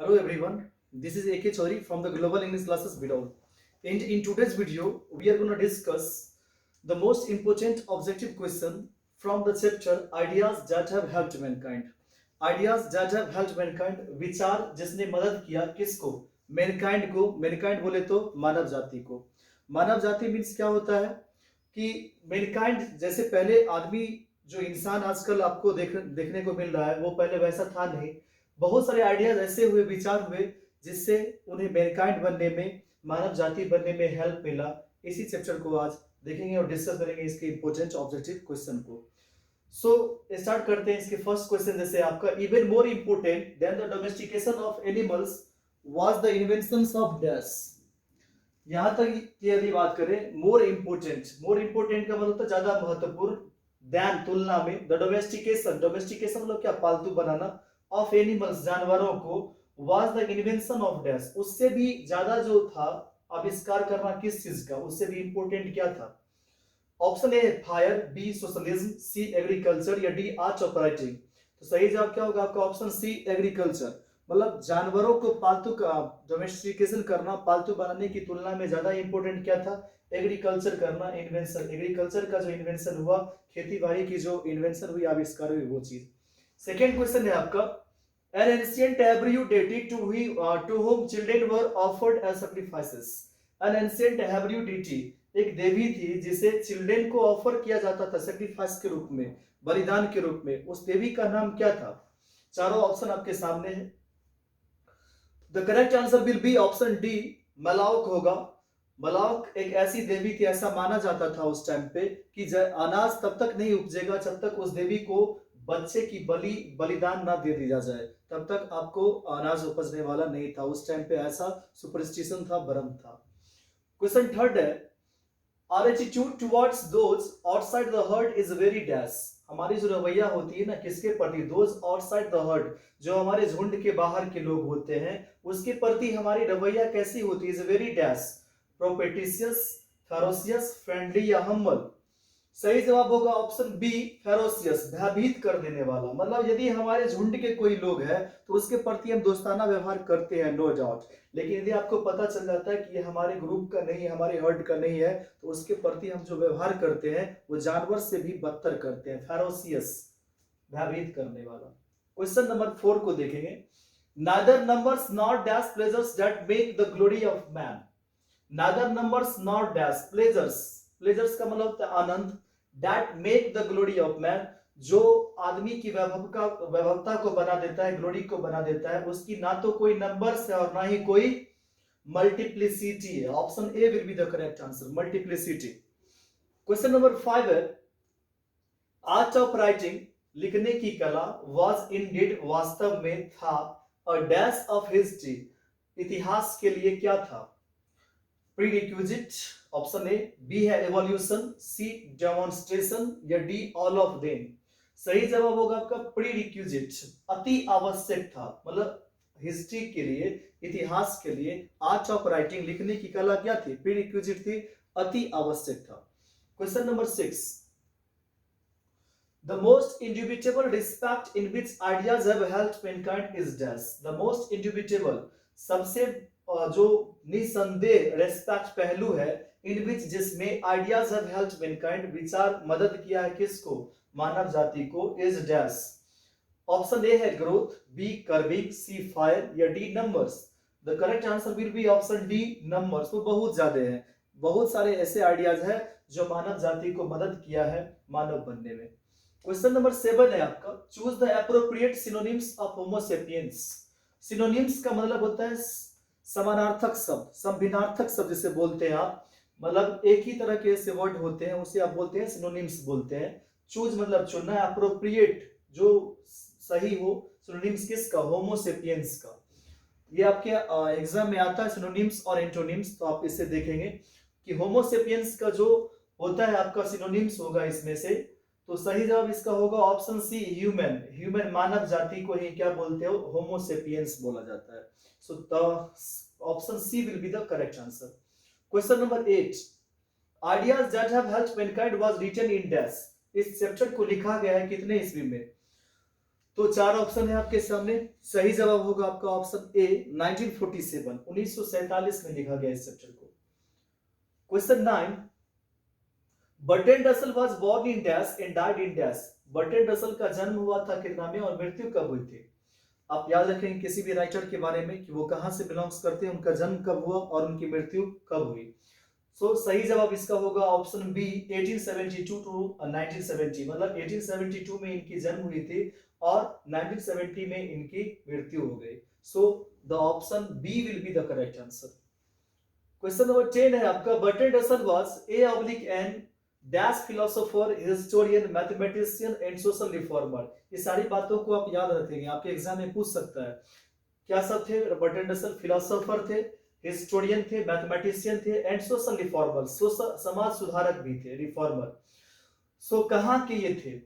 Hello everyone, this is AK Chori from the Global English Classes video. And in today's video, we are going to discuss the most important objective question from the chapter Ideas that have helped mankind. Ideas that have helped mankind, विचार जिसने मदद किया किसको? Mankind को. Mankind बोले तो मानव जाति को. मानव जाति मीन्स क्या होता है कि मैनकाइंड जैसे पहले आदमी जो इंसान आजकल आपको देखने को मिल रहा है वो पहले वैसा था नहीं. बहुत सारे आइडियाज ऐसे हुए, विचार हुए जिससे उन्हें मैनकाइंड बनने में, मानव जाति बनने में हेल्प मिला. इसी चैप्टर को आज देखेंगे और डिस्कस करेंगे इसके इंपॉर्टेंट ऑब्जेक्टिव क्वेश्चन को. सो स्टार्ट करते हैं. इसके फर्स्ट क्वेश्चन जैसे आपका, even more important than the domestication of animals was the inventions of dash. यहां तक की यदि बात करें, मोर इंपोर्टेंट का मतलब ज्यादा महत्वपूर्ण, दैन तुलना में, द डोमेस्टिकेशन मतलब क्या, पालतू बनाना, ऑफ एनिमल्स जानवरों को, was the invention of dash उससे भी ज्यादा जो था आविष्कार करना किस चीज का, उससे भी इंपोर्टेंट क्या था. Option A fire, B socialism, C agriculture या डी आर्ट ऑफ राइटिंग. तो सही जवाब क्या होगा आपका? Option C agriculture. मतलब जानवरों को पालतू का डोमेस्टिकेशन करना, पालतू बनाने की तुलना में ज्यादा इंपॉर्टेंट क्या था? एग्रीकल्चर करना. इन्वेंशन, एग्रीकल्चर का जो इन्वेंशन हुआ, खेती बाड़ी की जो इन्वेंशन हुई, आविष्कार हुई, वो चीज. सेकेंड क्वेश्चन है आपका, an ancient Hebrew deity to whom children were offered as sacrifices. An ancient Hebrew deity एक देवी थी जिसे चिल्ड्रेन को ऑफर किया जाता था सेक्रीफाइस के रूप में, बलिदान के रूप में. उस देवी का नाम क्या था? चारों ऑप्शन आपके सामने है. The correct answer will be option D, मलाउक होगा. मलाउक एक ऐसी देवी थी, ऐसा माना जाता था उस टाइम पे कि अनाज तब तक नहीं उपजेगा जब तक उस देवी को बच्चे की बलिदान ना दे दिया जाए, तब तक आपको अनाज उपजने वाला नहीं था. उस टाइम पे ऐसा सुपरस्टिशन था, भ्रम था. क्वेश्चन थर्ड है, our attitude towards those outside the herd is very dash. हमारी जो रवैया होती है ना किसके प्रति? दोज आउटसाइड द हर्ड, जो हमारे झुंड के बाहर के लोग होते हैं, उसके प्रति हमारी रवैया कैसी होती है? Is very dash, propitious, ferocious, friendly या हम्बल. सही जवाब होगा ऑप्शन बी, फेरोसियस, भयभीत कर देने वाला. मतलब यदि हमारे झुंड के कोई लोग हैं तो उसके प्रति हम दोस्ताना व्यवहार करते हैं, नो डाउट. लेकिन यदि आपको पता चल जाता है कि ये हमारे ग्रुप का नहीं, हमारे हर्ड का नहीं है, तो उसके प्रति हम जो व्यवहार करते हैं वो जानवर से भी बदतर करते हैं. फेरोसियस, भयभीत करने वाला. क्वेश्चन नंबर 4 को देखेंगे. Neither numbers nor dash pleasures that make the glory of man. Neither numbers nor dash pleasures, pleasures का मतलब होता है आनंद, that make the glory of man, जो आदमी की वैभवता को बना देता है, ग्लोरी को बना देता है, उसकी ना तो कोई नंबर्स है और ना ही कोई मल्टीप्लिसिटी है. Option A will be the correct answer, multiplicity. Question number 5 है, आर्ट ऑफ राइटिंग, लिखने की कला, वाज इंडीड, वास्तव में था, अ डैश ऑफ हिस्ट्री, इतिहास के लिए क्या था? प्रीरिक्विजिट. ऑप्शन ए, बी है एवोल्यूशन, सी डेमोन्स्ट्रेशन या डी ऑल ऑफ देम. सही जवाब होगा आपका प्रीरिक्विजिट, अति आवश्यक था. मतलब हिस्ट्री के लिए, इतिहास के लिए आर्ट ऑफ राइटिंग, लिखने की कला क्या थी? प्रीरिक्विजिट थी, अति आवश्यक था. Question number 6, the most indubitable respect in which ideas have helped mankind is dash. The most indubitable, सबसे जो निसंदेह रेस्पेक्ट पहलू है, इन विच जिसमें आइडियाज हैव हेल्प्ड मैनकाइंड, विचार मदद किया है किसको? मानव जाति को, इज डैश. ऑप्शन ए है growth, B curving, C fire या D numbers. The correct answer will be option D, numbers. वो बहुत ज्यादा है, बहुत सारे ऐसे आइडियाज हैं जो मानव जाति को मदद किया है मानव बनने में. क्वेश्चन नंबर 7 है आपका, choose the appropriate synonyms of homo sapiens. Synonyms का मतलब होता है समानार्थक शब्द, संभिन्नार्थक शब्द जिसे बोलते हैं आप. मतलब एक ही तरह के ऐसे वर्ड होते हैं, उसे आप बोलते हैं सिनोनिम्स बोलते हैं. चूज मतलब चुनना, एप्रोप्रिएट जो सही हो. सिनोनिम्स किसका? होमो सेपियंस का. ये आपके एग्जाम में आता है सिनोनिम्स और एंटोनिम्स, तो आप इससे देखेंगे कि होमो सेपियंस का जो होता है आपका सिनोनिम्स होगा इसमें से. तो सही जवाब इसका होगा ऑप्शन सी, ह्यूमन. ह्यूमन, मानव जाति को ही क्या बोलते हो? होमो सेपियंस बोला जाता है. So the option C will be the correct answer. Question number 8, ideas that have helped mankind was written in dash. इस चैप्टर को लिखा गया है कितने ईस्वी में? तो चार ऑप्शन है आपके सामने। सही जवाब होगा आपका ऑप्शन ए 1947, 1947 में लिखा गया इस चैप्टर को। Question 9, Bertrand Russell was born in dash and died in dash. Bertrand Russell का जन्म हुआ था कितना में और मृत्यु कब हुई थी। आप याद रखेंगे किसी भी राइटर के बारे में कि वो कहां से बिलोंग्स करते हैं, उनका जन्म कब हुआ और उनकी मृत्यु कब हुई। सो सही जवाब इसका होगा ऑप्शन बी 1872 टू 1970, मतलब 1872 में इनकी जन्म हुई थी और 1970 में इनकी मृत्यु हो गई। So the option B will be the correct answer. Question number 10 है आपका, Bertrand Russell was an dash philosopher, historian, mathematician and social reformer. ये सारी बातों को आप याद रखेंगे, आपके एग्जाम में पूछ सकता है। क्या सब थे? बर्ट्रैंड रसल फिलोसोफर थे, हिस्टोरियन थे, मैथमेटिशियन थे एंड सोशल रिफॉर्मर, समाज सुधारक भी थे, रिफॉर्मर। सो कहां के ये थे?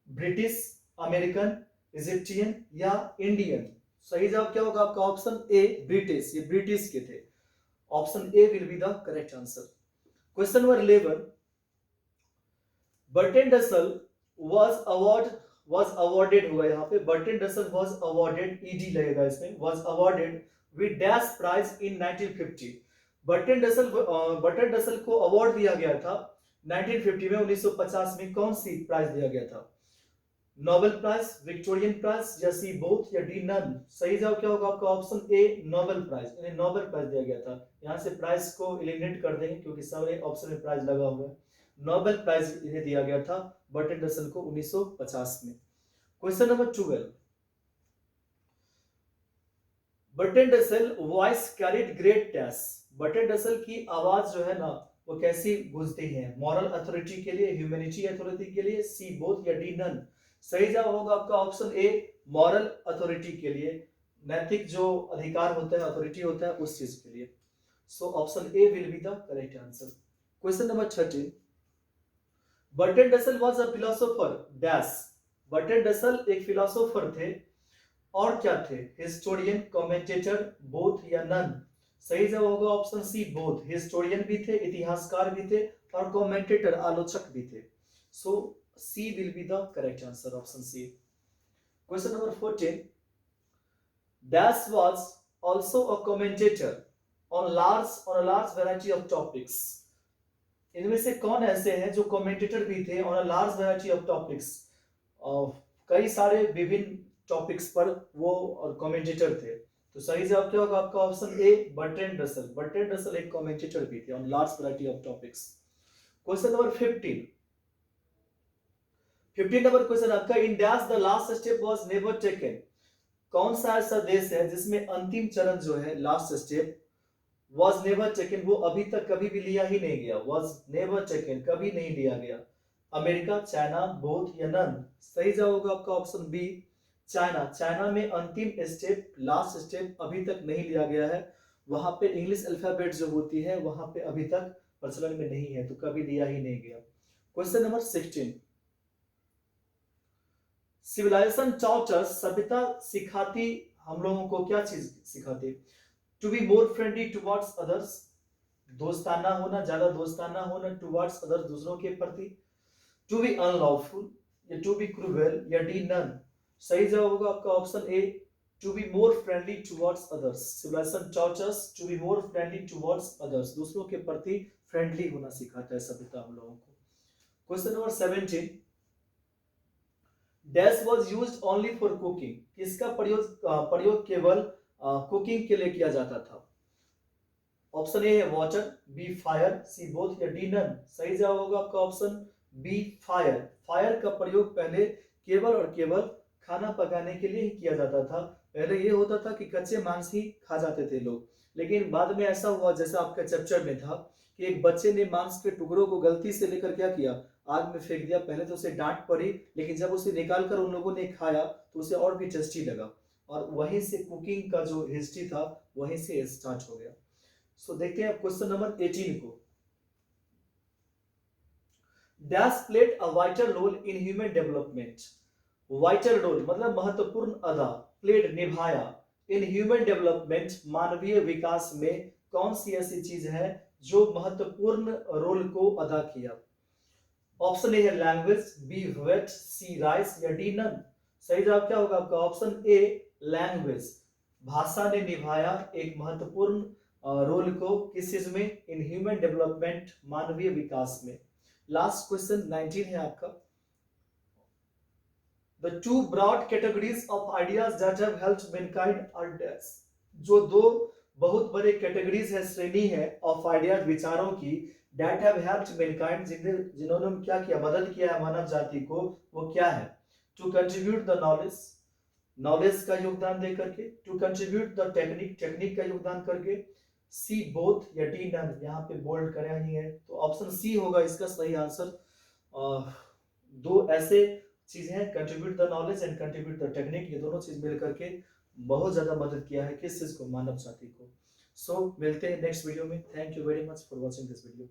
ब्रिटिश, अमेरिकन, इजिप्टियन या इंडियन? सही जवाब क्या होगा आपका ऑप्शन ए ब्रिटिश, ये ब्रिटिश के थे। Option A will be the correct answer. Question number 11, Bertrand Russell was awarded होगा यहाँ पे, Bertrand Russell was awarded, ED लगेगा इसमें, was awarded with dash prize in 1950। Bertrand Russell को अवार्ड दिया गया था 1950 में, 1950 में कौन सी प्राइज दिया गया था? नोबेल प्राइज, विक्टोरियन प्राइज या सी बोथ या डी नन? सही जवाब क्या होगा आपका ऑप्शन ए नोबेल प्राइज, इन्हें नोबेल प्राइज दिया गया था। यहाँ से प्राइज को एलिमिनेट कर देंगे क्योंकि सारे ऑप्शन में प्राइज लगा हुआ है। नोबेल प्राइज इन्हें दिया गया था बर्ट्रैंड रसल को 1950 में। Question number 12, Bertrand Russell voice carried great dash. Bertrand Russell की आवाज जो है ना वो कैसी गूंजती है? मॉरल अथॉरिटी के लिए, ह्यूमैनिटी अथॉरिटी के लिए, सी बोथ या डी नन? सही जवाब होगा आपका ऑप्शन ए मॉरल अथॉरिटी के लिए, नैतिक जो अधिकार होता है, अथॉरिटी होता है उस चीज के लिए। So option A will be the correct answer. Question number 13, Bertrand Russell was a philosopher dash. Bertrand Russell एक फिलोसोफर थे और क्या थे? हिस्टोरियन, कमेंटेटर, बोथ या नन? सही जवाब होगा ऑप्शन सी बोथ, हिस्टोरियन भी थे, इतिहासकार भी थे और कमेंटेटर, आलोचक भी थे। So C will be the correct answer, option C. Question number 14, dash was also a commentator on a large variety of topics। इनमें से कौन ऐसे हैं जो कमेंटेटर भी थे on a large variety of topics, कई सारे विभिन्न टॉपिक्स पर वो कमेंटेटर थे। तो सही जवाब क्या होगा आपका option A Bertrand Russell. Bertrand Russell एक कमेंटेटर भी थे on large variety of topics. Question number 15 number question आपका, in dash the last step was never taken. कौन सा ऐसा देश है जिसमें अंतिम चरण जो है, last step, was never taken, वो अभी तक कभी भी लिया ही नहीं गया। was never taken, कभी नहीं लिया गया। अमेरिका, चाइना, बोथ या नन? सही जवाब होगा आपका ऑप्शन बी चाइना। चाइना में अंतिम स्टेप, लास्ट स्टेप अभी तक नहीं लिया गया है। वहां पे इंग्लिश अल्फाबेट जो होती है वहां पे अभी तक प्रचलन में नहीं है, तो कभी लिया ही नहीं गया। Question number 16, civilization taught us, सभ्यता सिखाती हम लोगों को क्या चीज सिखाती? To be more friendly towards others, दोस्ताना होना, ज्यादा दोस्ताना होना टुवर्ड्स अदर्स, दूसरों के प्रति। टू बी अनलॉफुल या टू बी क्रूएल या डी नन? सही जवाब होगा आपका option A to be more friendly towards others. Civilization taught us to be more friendly towards others, दूसरों के प्रति फ्रेंडली होना सिखाता है सभ्यता हम लोगों को। Question number 17, dash was used only for cooking. किसका प्रयोग केवल कुकिंग के लिए किया जाता था? ऑप्शन ए है वाटर, बी फायर, सी बोथ या डी नन? सही जवाब होगा आपका ऑप्शन बी फायर। फायर का प्रयोग पहले केवल और केवल खाना पकाने के लिए ही किया जाता था। पहले ये होता था कि कच्चे मांस ही खा जाते थे लोग, लेकिन बाद में ऐसा हुआ जैसा आपके चैप्टर में था कि एक बच्चे ने मांस के टुकड़ों को गलती से लेकर क्या किया, आग में फेंक दिया। पहले तो उसे डांट पड़ी, लेकिन जब उसे निकाल कर उन लोगों ने खाया तो उसे और भी टेस्टी लगा, और वहीं से कुकिंग का जो हिस्ट्री था वहीं से स्टार्ट हो गया। सो देखते हैं क्वेश्चन नंबर 18 को। Dash played a vital role in human development. Vital role मतलब महत्वपूर्ण अदा, प्लेड निभाया, इन ह्यूमन डेवलपमेंट मानवीय विकास में कौन सी ऐसी चीज है जो महत्वपूर्ण रोल को अदा किया? ऑप्शन ए है लैंग्वेज, बी वेट, सी राइस या डी नन? सही जवाब क्या होगा आपका? ऑप्शन ए, लैंग्वेज। भाषा ने निभाया एक महत्वपूर्ण रोल को किस चीज में? इन ह्यूमन डेवलपमेंट, मानवीय विकास में। लास्ट क्वेश्चन 19 है आपका। The two broad categories of ideas that have helped mankind are dash। जो दो बहुत बड़े कैटेगरीज है, श्रेणी है ऑफ आइडियाज, विचारों की, that have helped mankind, जिन्होंने क्या किया? मदद किया है मानव जाति को, वो क्या है? To contribute the knowledge, knowledge का योगदान दे करके, to contribute the technique, technique का योगदान करके, सी बोथ या डी नन, यहाँ पे बोल्ड करा ही है तो ऑप्शन सी होगा इसका सही आंसर। दो ऐसे चीजें हैं, contribute the knowledge and contribute the technique, ये दोनों चीज मिल करके बहुत ज्यादा मदद किया है किस चीज को? मानव जाति को। सो मिलते हैं नेक्स्ट वीडियो में। Thank you very much for watching this video.